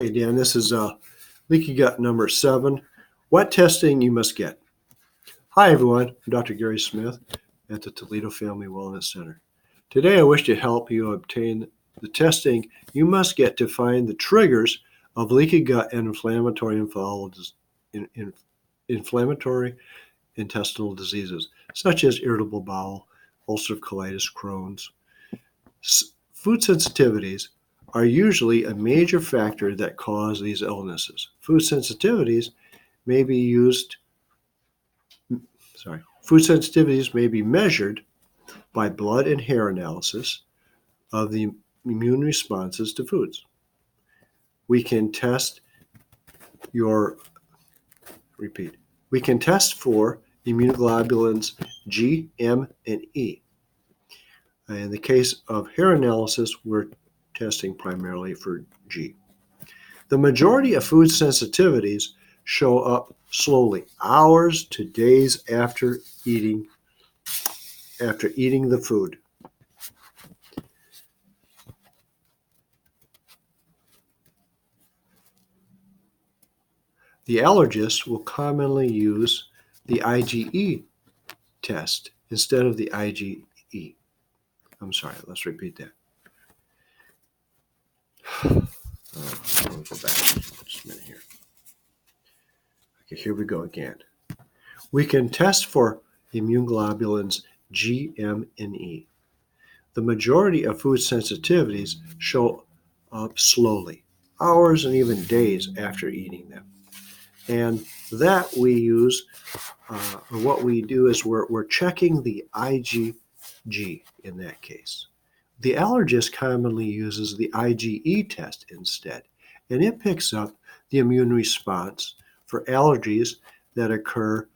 Hey Dan, this is leaky gut number 7. What testing you must get? Hi everyone, I'm Dr. Gary Smith at the Toledo Family Wellness Center. Today I wish to help you obtain the testing you must get to find the triggers of leaky gut and inflammatory intestinal diseases, such as irritable bowel, ulcerative colitis, Crohn's. Food sensitivities are usually a major factor that cause these illnesses. Food sensitivities may be measured by blood and hair analysis of the immune responses to foods. We can test for immunoglobulins G, M, and E. In the case of hair analysis, we're testing primarily for G. The majority of food sensitivities show up slowly, hours to days after eating the food. The allergists will commonly use the IgE test instead of the IgE. I'm sorry, let's repeat that. I'll go back just a minute here. Okay, here we go again. We can test for immune globulins G, M, and E. The majority of food sensitivities show up slowly, hours and even days after eating them. And that we use, what we do is we're checking the IgG in that case. The allergist commonly uses the IgE test instead, and it picks up the immune response for allergies that occur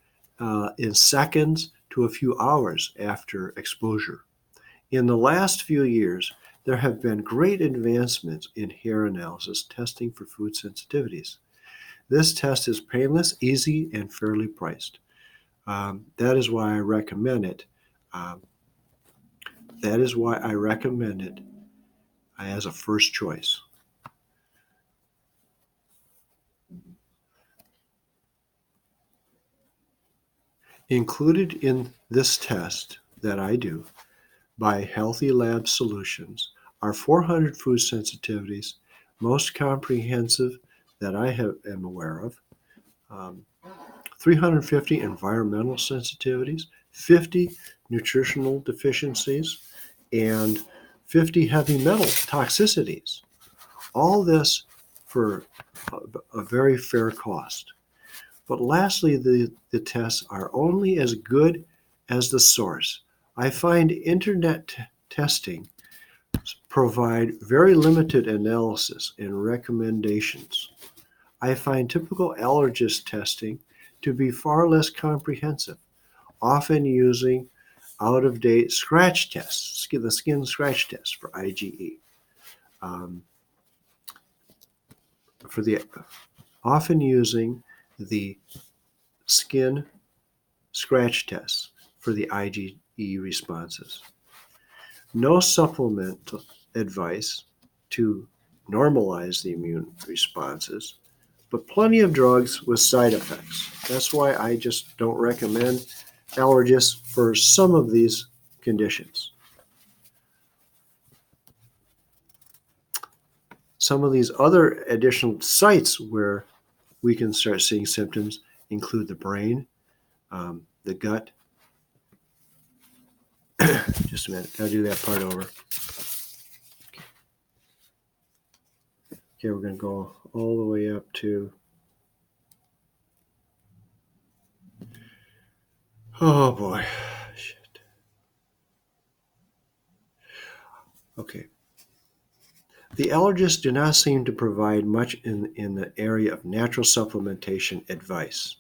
in seconds to a few hours after exposure. In the last few years, there have been great advancements in hair analysis testing for food sensitivities. This test is painless, easy, and fairly priced. That is why I recommend it. As a first choice. Included in this test that I do by Healthy Lab Solutions are 400 food sensitivities, most comprehensive that I am aware of, 350 environmental sensitivities, 50 nutritional deficiencies, and 50 heavy metal toxicities. All this for a very fair cost. But lastly, the tests are only as good as the source. I find internet testing provide very limited analysis and recommendations. I find typical allergist testing to be far less comprehensive, often using out-of-date scratch tests, the skin scratch test for IgE. Often using the skin scratch tests for the IgE responses. No supplement advice to normalize the immune responses, but plenty of drugs with side effects. That's why I just don't recommend allergists for some of these conditions. Some of these other additional sites where we can start seeing symptoms include the brain, the gut. Just a minute, gotta do that part over. Okay, we're gonna go all the way up to, oh boy, shit. Okay. The allergists do not seem to provide much in the area of natural supplementation advice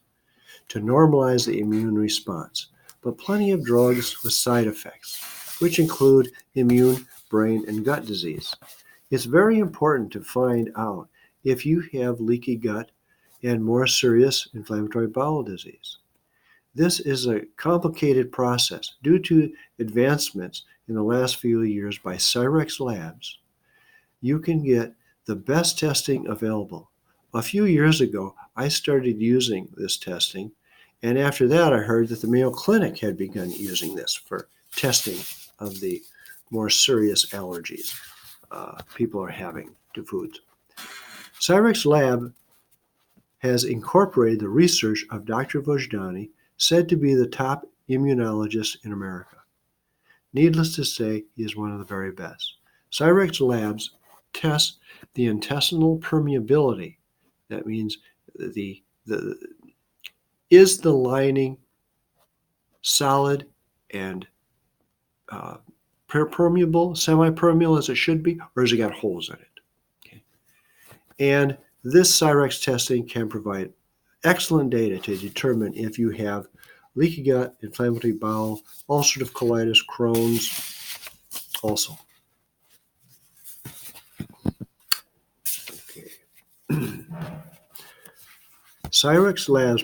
to normalize the immune response, but plenty of drugs with side effects, which include immune, brain, and gut disease. It's very important to find out if you have leaky gut and more serious inflammatory bowel disease. This is a complicated process due to advancements in the last few years by Cyrex Labs. You can get the best testing available. A few years ago, I started using this testing, and after that, I heard that the Mayo Clinic had begun using this for testing of the more serious allergies people are having to foods. Cyrex Lab has incorporated the research of Dr. Vojdani, said to be the top immunologist in America. Needless to say, he is one of the very best. Cyrex Labs tests the intestinal permeability. That means is the lining solid and permeable, semi-permeable as it should be, or has it got holes in it? Okay. And this Cyrex testing can provide excellent data to determine if you have leaky gut, inflammatory bowel, ulcerative colitis, Crohn's also. Okay. Cyrex Labs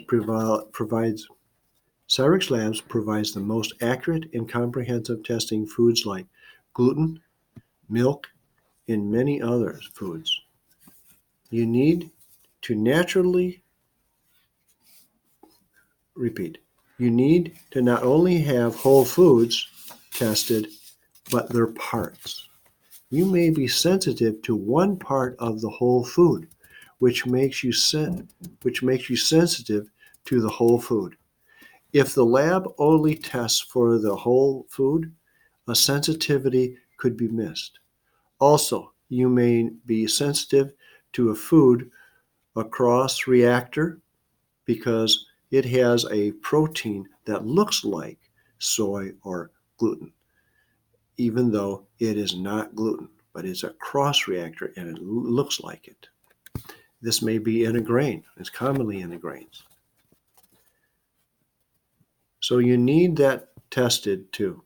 provides the most accurate and comprehensive testing foods like gluten, milk, and many other foods. You need to not only have whole foods tested, but their parts. You may be sensitive to one part of the whole food, which makes you sensitive to the whole food. If the lab only tests for the whole food, a sensitivity could be missed. Also, you may be sensitive to a food, a cross reactor, because it has a protein that looks like soy or gluten, even though it is not gluten, but it's a cross reactor and it looks like it. This may be in a grain. It's commonly in the grains. So you need that tested too.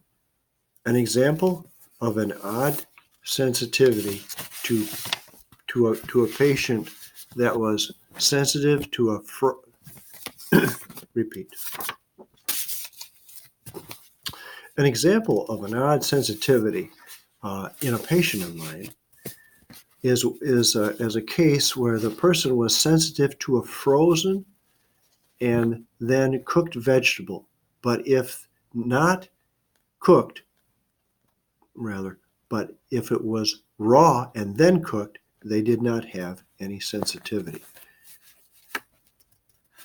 An example of an odd sensitivity to a patient that was sensitive to a repeat. An example of an odd sensitivity in a patient of mine is a case where the person was sensitive to a frozen and then cooked vegetable, but if not cooked, but if it was raw and then cooked, they did not have any sensitivity.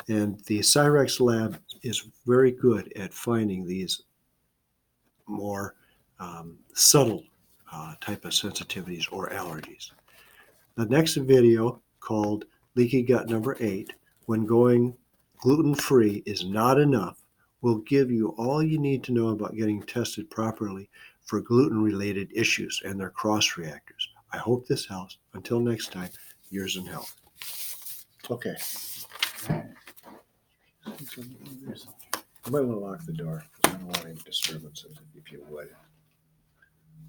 And the Cyrex lab is very good at finding these more subtle type of sensitivities or allergies. The next video, called Leaky Gut number 8, when going gluten-free is not enough, will give you all you need to know about getting tested properly for gluten-related issues and their cross-reactors. I hope this helps. Until next time, yours in health. Okay. You might want to lock the door because I don't want any disturbances, if you would.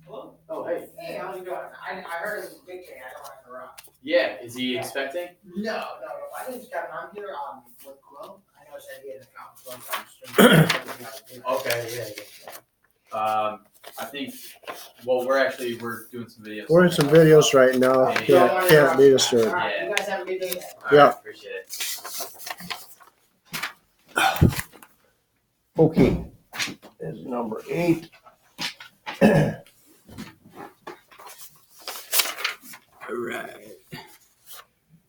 Hello? Oh, hey. Hey, how's it going? I heard it was a big thing. I don't want to interrupt. Yeah, is he expecting? No. My name's Kevin. I'm here with Quill. I know I said he had an account, so I'm Okay, yeah. I think, well, we're doing some videos. We're in some videos right now. Can't be disturbed. All right, you guys have a good day. All right, appreciate it. Okay. Is number 8. All right.